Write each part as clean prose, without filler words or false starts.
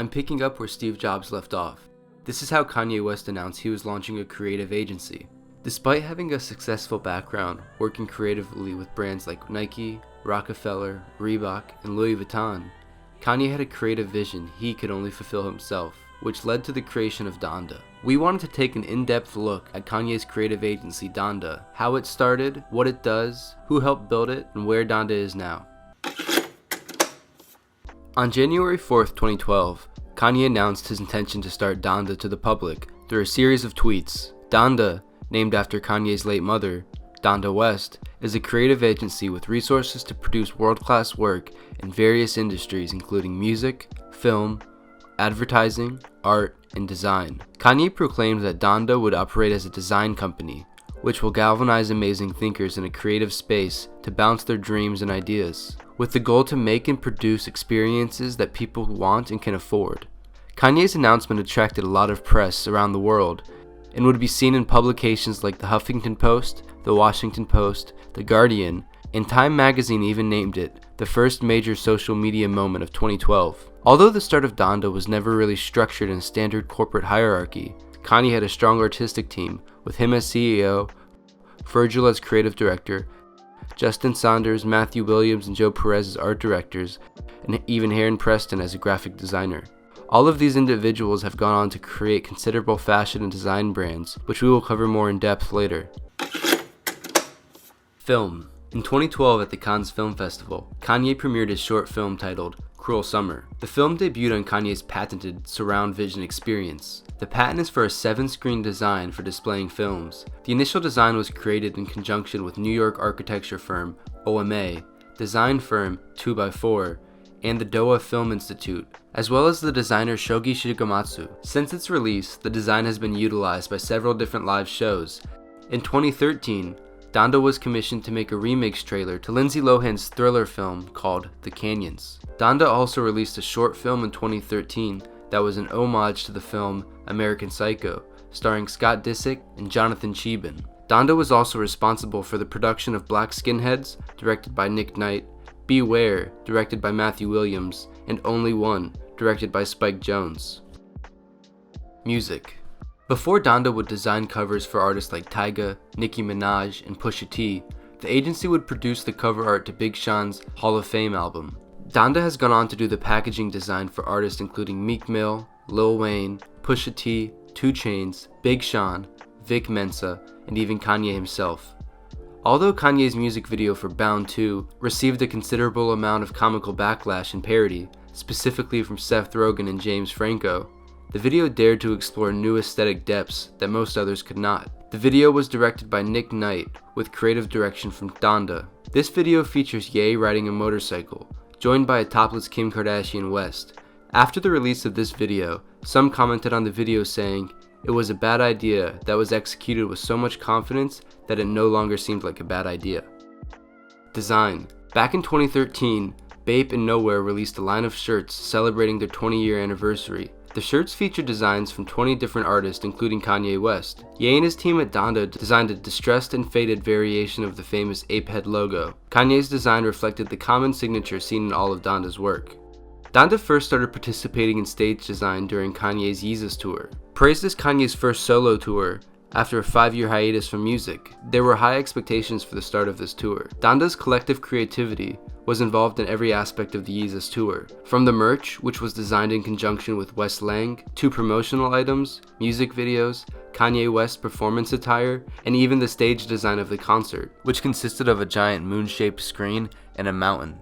I'm picking up where Steve Jobs left off. This is how Kanye West announced he was launching a creative agency. Despite having a successful background working creatively with brands like Nike, Rockefeller, Reebok, and Louis Vuitton, Kanye had a creative vision he could only fulfill himself, which led to the creation of Donda. We wanted to take an in-depth look at Kanye's creative agency Donda, how it started, what it does, who helped build it, and where Donda is now. On January 4th, 2012, Kanye announced his intention to start Donda to the public through a series of tweets. Donda, named after Kanye's late mother, Donda West, is a creative agency with resources to produce world-class work in various industries including music, film, advertising, art, and design. Kanye proclaimed that Donda would operate as a design company, which will galvanize amazing thinkers in a creative space to bounce their dreams and ideas, with the goal to make and produce experiences that people want and can afford. Kanye's announcement attracted a lot of press around the world and would be seen in publications like the Huffington Post, the Washington Post, the Guardian, and Time magazine even named it the first major social media moment of 2012. Although the start of Donda was never really structured in a standard corporate hierarchy, Kanye had a strong artistic team, with him as CEO, Virgil as creative director, Justin Saunders, Matthew Williams, and Joe Perez as art directors, and even Heron Preston as a graphic designer. All of these individuals have gone on to create considerable fashion and design brands, which we will cover more in depth later. Film. In 2012 at the Cannes Film Festival, Kanye premiered his short film titled Cruel Summer. The film debuted on Kanye's patented surround vision experience. The patent is for a 7-screen design for displaying films. The initial design was created in conjunction with New York architecture firm OMA, design firm 2x4, and the Doha Film Institute, as well as the designer Shogi Shigematsu. Since its release, the design has been utilized by several different live shows. In 2013, Donda was commissioned to make a remix trailer to Lindsay Lohan's thriller film called The Canyons. Donda also released a short film in 2013 that was an homage to the film American Psycho, starring Scott Disick and Jonathan Cheban. Donda was also responsible for the production of Black Skinheads, directed by Nick Knight, Beware, directed by Matthew Williams, and Only One, directed by Spike Jonze. Music. Before Donda would design covers for artists like Tyga, Nicki Minaj, and Pusha T, the agency would produce the cover art to Big Sean's Hall of Fame album. Donda has gone on to do the packaging design for artists including Meek Mill, Lil Wayne, Pusha T, 2 Chainz, Big Sean, Vic Mensa, and even Kanye himself. Although Kanye's music video for Bound 2 received a considerable amount of comical backlash and parody, specifically from Seth Rogen and James Franco, the video dared to explore new aesthetic depths that most others could not. The video was directed by Nick Knight, with creative direction from Donda. This video features Ye riding a motorcycle, joined by a topless Kim Kardashian West. After the release of this video, some commented on the video saying, "It was a bad idea that was executed with so much confidence that it no longer seemed like a bad idea." Design. Back in 2013, Bape and Nowhere released a line of shirts celebrating their 20-year anniversary. The shirts featured designs from 20 different artists including Kanye West. Ye and his team at Donda designed a distressed and faded variation of the famous ape head logo. Kanye's design reflected the common signature seen in all of Donda's work. Donda first started participating in stage design during Kanye's Yeezus tour. Praised as Kanye's first solo tour, after a 5-year hiatus from music, there were high expectations for the start of this tour. Donda's collective creativity was involved in every aspect of the Yeezus tour, from the merch, which was designed in conjunction with Wes Lang, to promotional items, music videos, Kanye West performance attire, and even the stage design of the concert, which consisted of a giant moon-shaped screen and a mountain.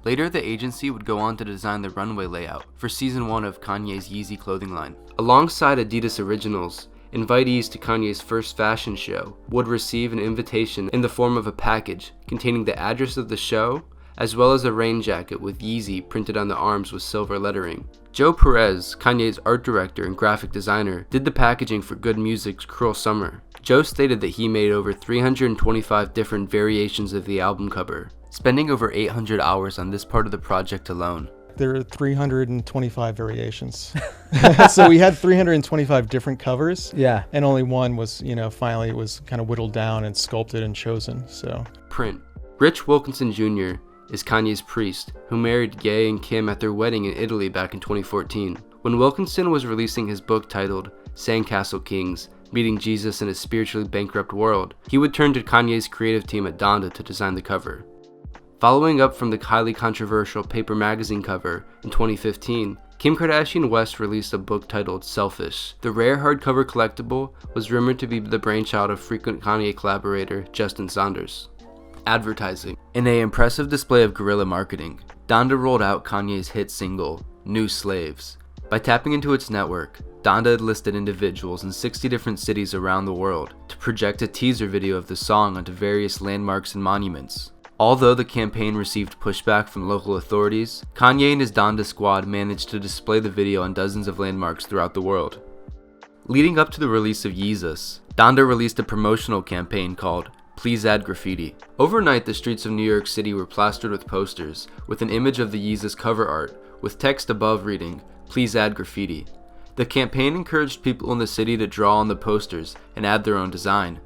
Later, the agency would go on to design the runway layout for season 1 of Kanye's Yeezy clothing line. Alongside Adidas Originals, invitees to Kanye's first fashion show would receive an invitation in the form of a package containing the address of the show, as well as a rain jacket with Yeezy printed on the arms with silver lettering. Joe Perez, Kanye's art director and graphic designer, did the packaging for Good Music's Cruel Summer. Joe stated that he made over 325 different variations of the album cover, spending over 800 hours on this part of the project alone. There are 325 variations. So we had 325 different covers. Yeah. And only one was, finally it was kind of whittled down and sculpted and chosen. So Print. Rich Wilkinson Jr. is Kanye's priest, who married Ye and Kim at their wedding in Italy back in 2014. When Wilkinson was releasing his book titled Sandcastle Kings, Meeting Jesus in a Spiritually Bankrupt World, he would turn to Kanye's creative team at Donda to design the cover. Following up from the highly controversial Paper magazine cover in 2015, Kim Kardashian West released a book titled Selfish. The rare hardcover collectible was rumored to be the brainchild of frequent Kanye collaborator Justin Saunders. Advertising. In an impressive display of guerrilla marketing, Donda rolled out Kanye's hit single, New Slaves. By tapping into its network, Donda enlisted individuals in 60 different cities around the world to project a teaser video of the song onto various landmarks and monuments. Although the campaign received pushback from local authorities, Kanye and his Donda squad managed to display the video on dozens of landmarks throughout the world. Leading up to the release of Yeezus, Donda released a promotional campaign called Please Add Graffiti. Overnight, the streets of New York City were plastered with posters with an image of the Yeezus cover art, with text above reading, Please Add Graffiti. The campaign encouraged people in the city to draw on the posters and add their own design.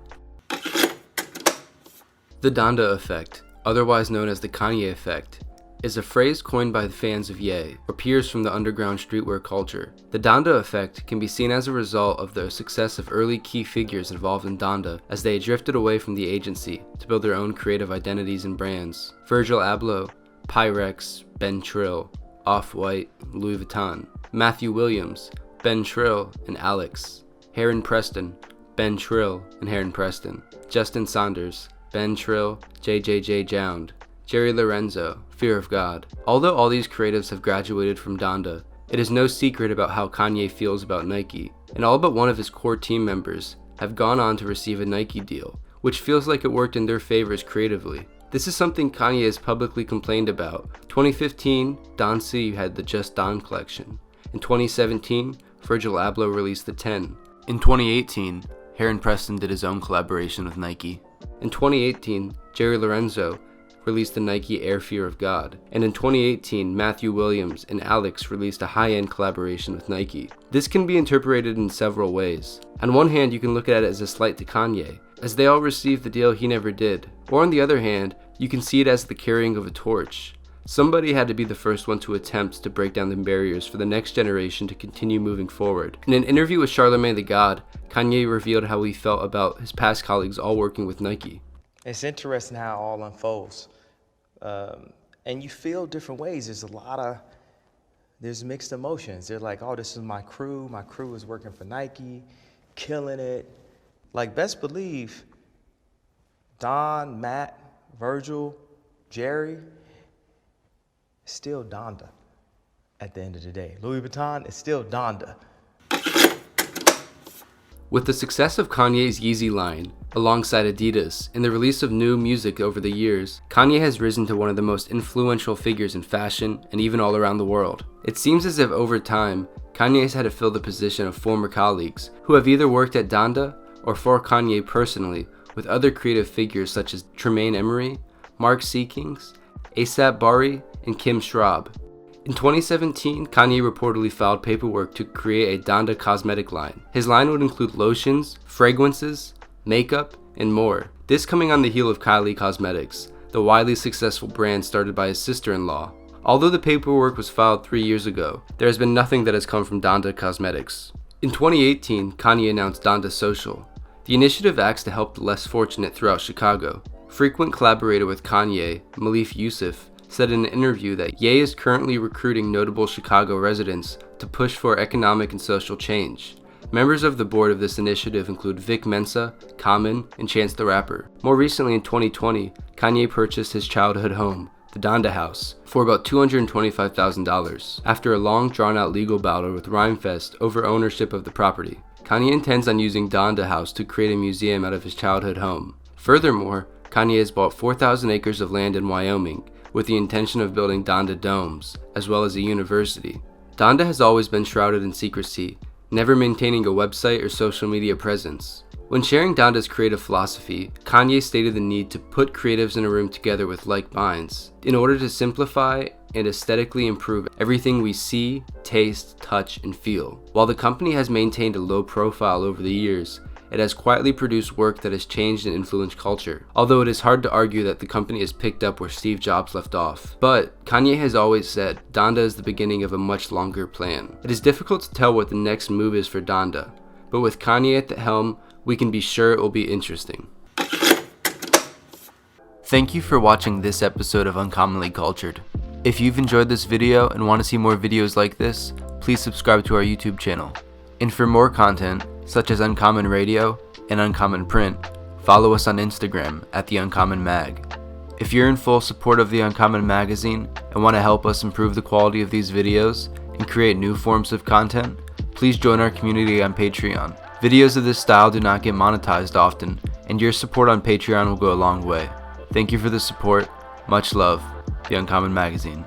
The Donda effect, otherwise known as the Kanye effect, is a phrase coined by the fans of Ye, or peers from the underground streetwear culture. The Donda effect can be seen as a result of the success of early key figures involved in Donda as they drifted away from the agency to build their own creative identities and brands. Virgil Abloh, Pyrex, Ben Trill, Off-White, Louis Vuitton. Matthew Williams, Ben Trill and Alex. Heron Preston, Ben Trill and Heron Preston. Justin Saunders, Ben Trill, JJJ Jound. Jerry Lorenzo, Fear of God. Although all these creatives have graduated from Donda, it is no secret about how Kanye feels about Nike, and all but one of his core team members have gone on to receive a Nike deal, which feels like it worked in their favors creatively. This is something Kanye has publicly complained about. 2015, Don C had the Just Don collection. In 2017, Virgil Abloh released the 10. In 2018, Heron Preston did his own collaboration with Nike. In 2018, Jerry Lorenzo released the Nike Air Fear of God, and in 2018, Matthew Williams and Alex released a high-end collaboration with Nike. This can be interpreted in several ways. On one hand, you can look at it as a slight to Kanye, as they all received the deal he never did. Or on the other hand, you can see it as the carrying of a torch. Somebody had to be the first one to attempt to break down the barriers for the next generation to continue moving forward. In an interview with Charlemagne the God, Kanye revealed how he felt about his past colleagues all working with Nike. It's interesting how it all unfolds. And you feel different ways. There's mixed emotions. They're like, oh, this is my crew is working for Nike, killing it. Like, best believe Don, Matt, Virgil, Jerry, still Donda at the end of the day. Louis Vuitton is still Donda. With the success of Kanye's Yeezy line, alongside Adidas, and the release of new music over the years, Kanye has risen to one of the most influential figures in fashion and even all around the world. It seems as if over time, Kanye has had to fill the position of former colleagues who have either worked at Donda or for Kanye personally with other creative figures such as Tremaine Emory, Mark Seekings, ASAP Bari, and Kim Schraub. In 2017, Kanye reportedly filed paperwork to create a Donda cosmetic line. His line would include lotions, fragrances, makeup, and more. This coming on the heel of Kylie Cosmetics, the widely successful brand started by his sister-in-law. Although the paperwork was filed 3 years ago, there has been nothing that has come from Donda Cosmetics. In 2018, Kanye announced Donda Social. The initiative acts to help the less fortunate throughout Chicago. Frequent collaborator with Kanye, Malif Yusuf, said in an interview that Ye is currently recruiting notable Chicago residents to push for economic and social change. Members of the board of this initiative include Vic Mensa, Common, and Chance the Rapper. More recently in 2020, Kanye purchased his childhood home, the Donda House, for about $225,000, after a long drawn-out legal battle with Rhymefest over ownership of the property. Kanye intends on using Donda House to create a museum out of his childhood home. Furthermore, Kanye has bought 4,000 acres of land in Wyoming, with the intention of building Donda Domes, as well as a university. Donda has always been shrouded in secrecy, never maintaining a website or social media presence. When sharing Donda's creative philosophy, Kanye stated the need to put creatives in a room together with like minds, in order to simplify and aesthetically improve everything we see, taste, touch, and feel. While the company has maintained a low profile over the years, it has quietly produced work that has changed and influenced culture. Although it is hard to argue that the company has picked up where Steve Jobs left off. But Kanye has always said Donda is the beginning of a much longer plan. It is difficult to tell what the next move is for Donda, but with Kanye at the helm, we can be sure it will be interesting. Thank you for watching this episode of Uncommonly Cultured. If you've enjoyed this video and want to see more videos like this, please subscribe to our YouTube channel. And for more content, such as Uncommon Radio and Uncommon Print, follow us on Instagram at The Uncommon Mag. If you're in full support of The Uncommon Magazine and want to help us improve the quality of these videos and create new forms of content, please join our community on Patreon. Videos of this style do not get monetized often, and your support on Patreon will go a long way. Thank you for the support. Much love. The Uncommon Magazine.